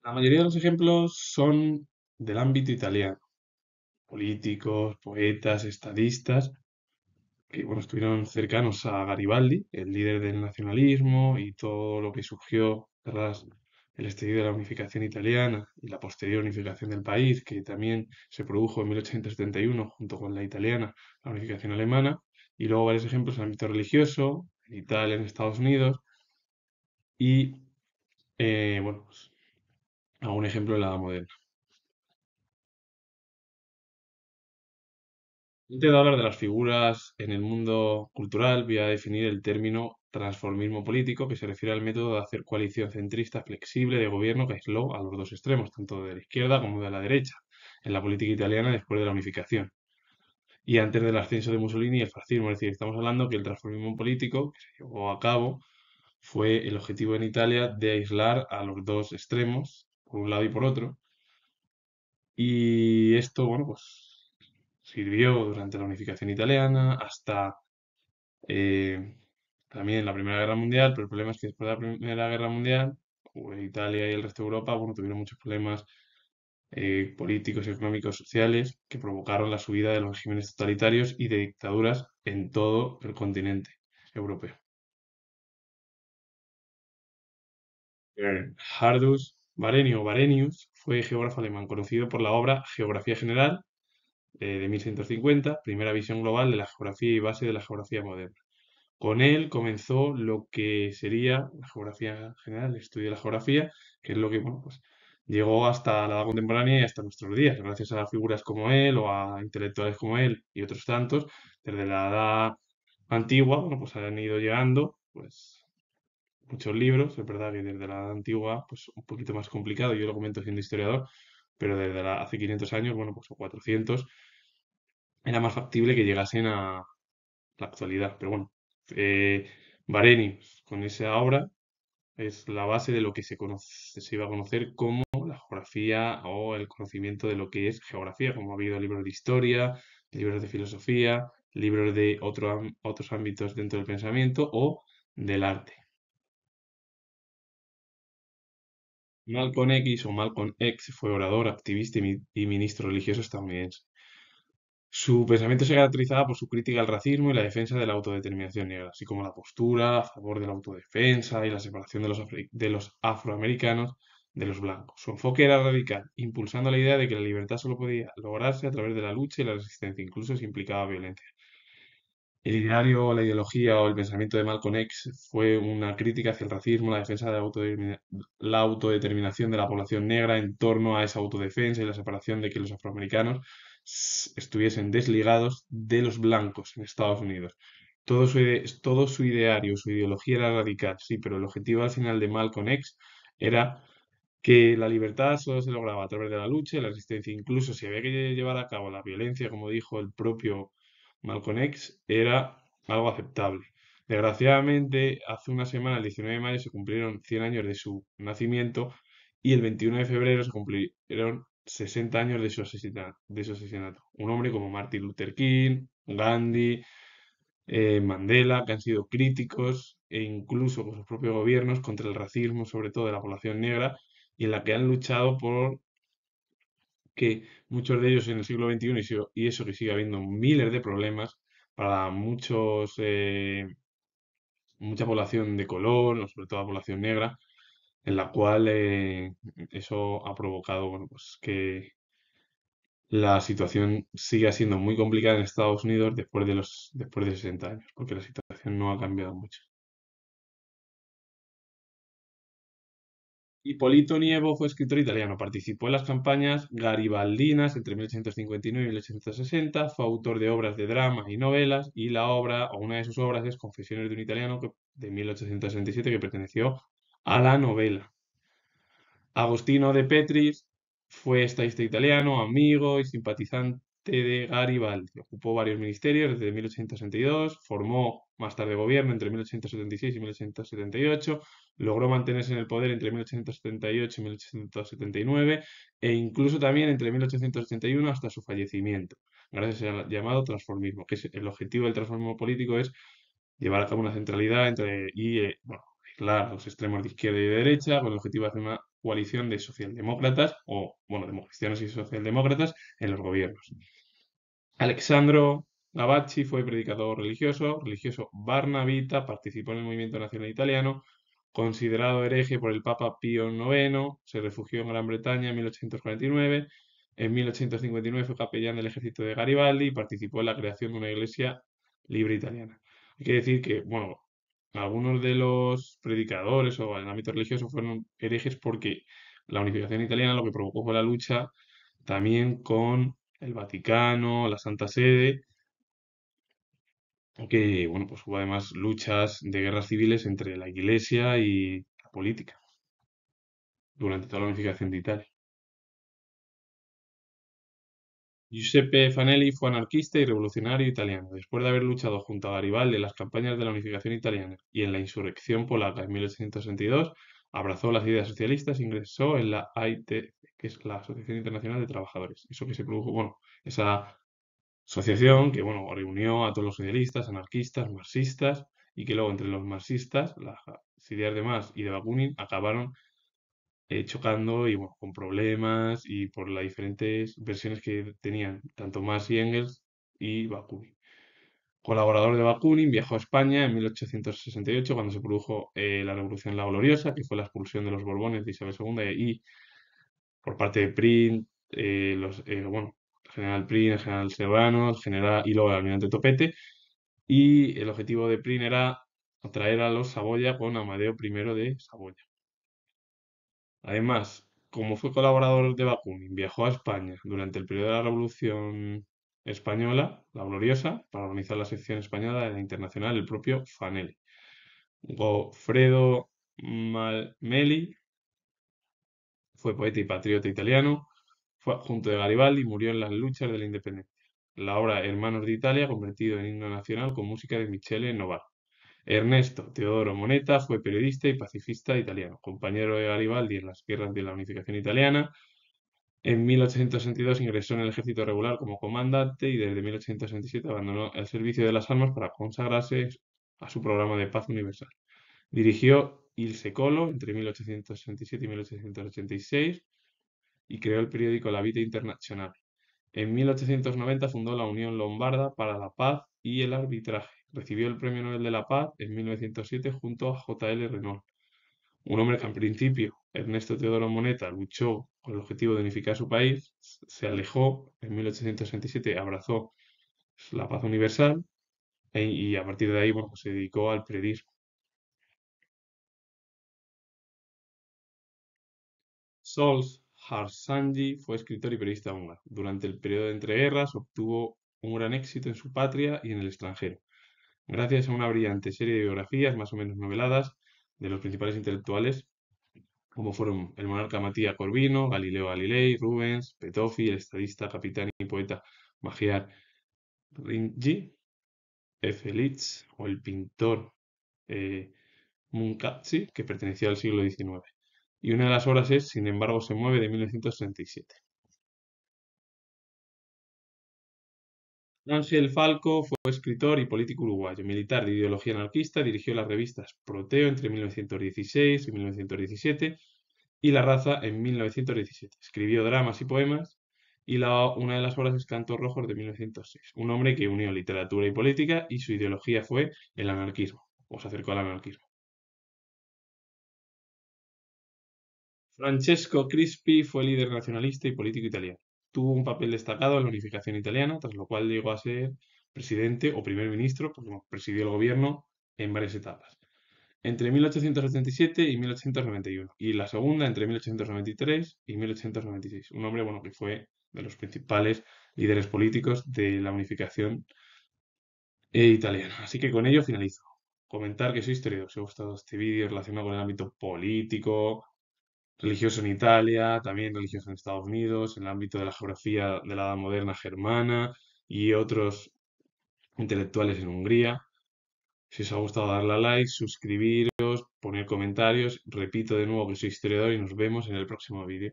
La mayoría de los ejemplos son del ámbito italiano, políticos, poetas, estadistas, que bueno, estuvieron cercanos a Garibaldi, el líder del nacionalismo y todo lo que surgió tras el estallido de la unificación italiana y la posterior unificación del país, que también se produjo en 1871 junto con la italiana, la unificación alemana, y luego varios ejemplos en el ámbito religioso, en Italia, en Estados Unidos, y bueno, pues, algún ejemplo en la Edad Moderna. Antes de hablar de las figuras en el mundo cultural, voy a definir el término transformismo político, que se refiere al método de hacer coalición centrista flexible de gobierno que aisló a los dos extremos, tanto de la izquierda como de la derecha, en la política italiana después de la unificación. Y antes del ascenso de Mussolini y el fascismo, es decir, estamos hablando que el transformismo político que se llevó a cabo fue el objetivo en Italia de aislar a los dos extremos, por un lado y por otro. Y esto, bueno, pues sirvió durante la unificación italiana hasta eh, también en la Primera Guerra Mundial, pero el problema es que después de la Primera Guerra Mundial, Italia y el resto de Europa, bueno, tuvieron muchos problemas políticos, económicos, sociales, que provocaron la subida de los regímenes totalitarios y de dictaduras en todo el continente europeo. Hardus Varenio o Varenius fue geógrafo alemán, conocido por la obra Geografía General de 1150, primera visión global de la geografía y base de la geografía moderna. Con él comenzó lo que sería la geografía general, el estudio de la geografía, que es lo que, bueno, pues llegó hasta la edad contemporánea y hasta nuestros días, gracias a figuras como él o a intelectuales como él y otros tantos, desde la edad antigua, bueno, pues han ido llegando, pues, muchos libros, es verdad que desde la edad antigua, pues un poquito más complicado, yo lo comento siendo historiador, pero desde hace 500 años, bueno, pues o 400, era más factible que llegasen a la actualidad, pero bueno, eh, Varenius, con esa obra, es la base de lo que se iba a conocer como la geografía o el conocimiento de lo que es geografía, como ha habido libros de historia, libros de filosofía, libros de otros ámbitos dentro del pensamiento o del arte. Malcolm X o Malcolm X fue orador, activista y ministro religioso estadounidense. Su pensamiento se caracterizaba por su crítica al racismo y la defensa de la autodeterminación negra, así como la postura a favor de la autodefensa y la separación de los afroamericanos de los blancos. Su enfoque era radical, impulsando la idea de que la libertad solo podía lograrse a través de la lucha y la resistencia, incluso si implicaba violencia. El ideario, la ideología o el pensamiento de Malcolm X fue una crítica hacia el racismo, la defensa de la autodeterminación de la población negra en torno a esa autodefensa y la separación de que los afroamericanos estuviesen desligados de los blancos en Estados Unidos. Todo su ideario, su ideología era radical, sí, pero el objetivo al final de Malcolm X era que la libertad solo se lograba a través de la lucha y la resistencia, incluso si había que llevar a cabo la violencia, como dijo el propio Malcolm X, era algo aceptable. Desgraciadamente, hace una semana, el 19 de mayo, se cumplieron 100 años de su nacimiento y el 21 de febrero se cumplieron 60 años de su asesinato. Un hombre como Martin Luther King, Gandhi, Mandela, que han sido críticos e incluso con sus propios gobiernos contra el racismo, sobre todo de la población negra, y en la que han luchado por que muchos de ellos en el siglo XXI y eso que sigue habiendo miles de problemas para mucha población de color, o sobre todo la población negra, en la cual eso ha provocado, bueno, pues que la situación siga siendo muy complicada en Estados Unidos después de 60 años, porque la situación no ha cambiado mucho. Hipólito Nievo fue escritor italiano. Participó en las campañas garibaldinas entre 1859 y 1860. Fue autor de obras de drama y novelas. Y la obra, o una de sus obras, es Confesiones de un italiano de 1867, que perteneció a la novela. Agostino de Petris fue estadista italiano, amigo y simpatizante de Garibaldi. Ocupó varios ministerios desde 1862, formó más tarde gobierno entre 1876 y 1878, logró mantenerse en el poder entre 1878 y 1879 e incluso también entre 1881 hasta su fallecimiento, gracias al llamado transformismo, que es el objetivo del transformismo político es llevar a cabo una centralidad bueno, aislar los extremos de izquierda y de derecha con el objetivo de hacer una coalición de socialdemócratas o, bueno, democristianos y socialdemócratas en los gobiernos. Alexandro Gavacci fue predicador religioso barnabita, participó en el movimiento nacional italiano, considerado hereje por el Papa Pío IX, se refugió en Gran Bretaña en 1849, en 1859 fue capellán del ejército de Garibaldi y participó en la creación de una iglesia libre italiana. Hay que decir que, bueno, algunos de los predicadores o en el ámbito religioso fueron herejes porque la unificación italiana lo que provocó fue la lucha también con el Vaticano, la Santa Sede, que, bueno, pues hubo además luchas de guerras civiles entre la Iglesia y la política durante toda la unificación de Italia. Giuseppe Fanelli fue anarquista y revolucionario italiano. Después de haber luchado junto a Garibaldi en las campañas de la unificación italiana y en la insurrección polaca en 1862, abrazó las ideas socialistas e ingresó en la AIT, que es la Asociación Internacional de Trabajadores. Eso que se produjo, bueno, esa asociación que, bueno, reunió a todos los socialistas, anarquistas, marxistas, y que luego entre los marxistas, las ideas de Marx y de Bakunin acabaron chocando y, bueno, con problemas y por las diferentes versiones que tenían tanto Marx y Engels y Bakunin. Colaborador de Bakunin, viajó a España en 1868 cuando se produjo la Revolución La Gloriosa, que fue la expulsión de los Borbones de Isabel II y por parte de Prim, bueno, el general Prim, el general Serrano, el general y luego el almirante Topete. Y el objetivo de Prim era atraer a los Saboya con Amadeo I de Saboya. Además, como fue colaborador de Bakunin, viajó a España durante el periodo de la Revolución Española, la Gloriosa, para organizar la sección española de la Internacional, el propio Fanelli. Goffredo Malmeli fue poeta y patriota italiano, fue adjunto de Garibaldi y murió en las luchas de la independencia. La obra Hermanos de Italia, convertido en himno nacional con música de Michele Novarro. Ernesto Teodoro Moneta fue periodista y pacifista italiano, compañero de Garibaldi en las guerras de la unificación italiana. En 1862 ingresó en el ejército regular como comandante y desde 1867 abandonó el servicio de las armas para consagrarse a su programa de paz universal. Dirigió Il Secolo entre 1867 y 1886 y creó el periódico La Vita Internazionale. En 1890 fundó la Unión Lombarda para la Paz y el Arbitraje. Recibió el Premio Nobel de la Paz en 1907 junto a J. L. Renault, un hombre que en principio, Ernesto Teodoro Moneta, luchó con el objetivo de unificar su país, se alejó en 1867, abrazó la paz universal y a partir de ahí, bueno, pues se dedicó al periodismo. Sols Harsanyi fue escritor y periodista húngaro. Durante el periodo de entreguerras obtuvo un gran éxito en su patria y en el extranjero, gracias a una brillante serie de biografías más o menos noveladas de los principales intelectuales, como fueron el monarca Matías Corvino, Galileo Galilei, Rubens, Petoffi, el estadista, capitán y poeta Magyar Ringy, F. Liszt o el pintor eh, Munkaczy, que pertenecía al siglo XIX. Y una de las obras es Sin embargo se mueve de 1937. Ángel Falco fue escritor y político uruguayo, militar de ideología anarquista, dirigió las revistas Proteo entre 1916 y 1917 y La Raza en 1917. Escribió dramas y poemas y una de las obras es Cantos Rojos de 1906. Un hombre que unió literatura y política y su ideología fue el anarquismo, o se acercó al anarquismo. Francesco Crispi fue líder nacionalista y político italiano. Tuvo un papel destacado en la unificación italiana, tras lo cual llegó a ser presidente o primer ministro, porque presidió el gobierno en varias etapas, entre 1887 y 1891, y la segunda entre 1893 y 1896. Un hombre, bueno, que fue de los principales líderes políticos de la unificación italiana. Así que con ello finalizo. Comentar que soy historiador. Si os ha gustado este vídeo relacionado con el ámbito político, religioso en Italia, también religioso en Estados Unidos, en el ámbito de la geografía de la Edad Moderna germana y otros intelectuales en Hungría. Si os ha gustado, darle a like, suscribiros, poner comentarios. Repito de nuevo que soy historiador y nos vemos en el próximo vídeo.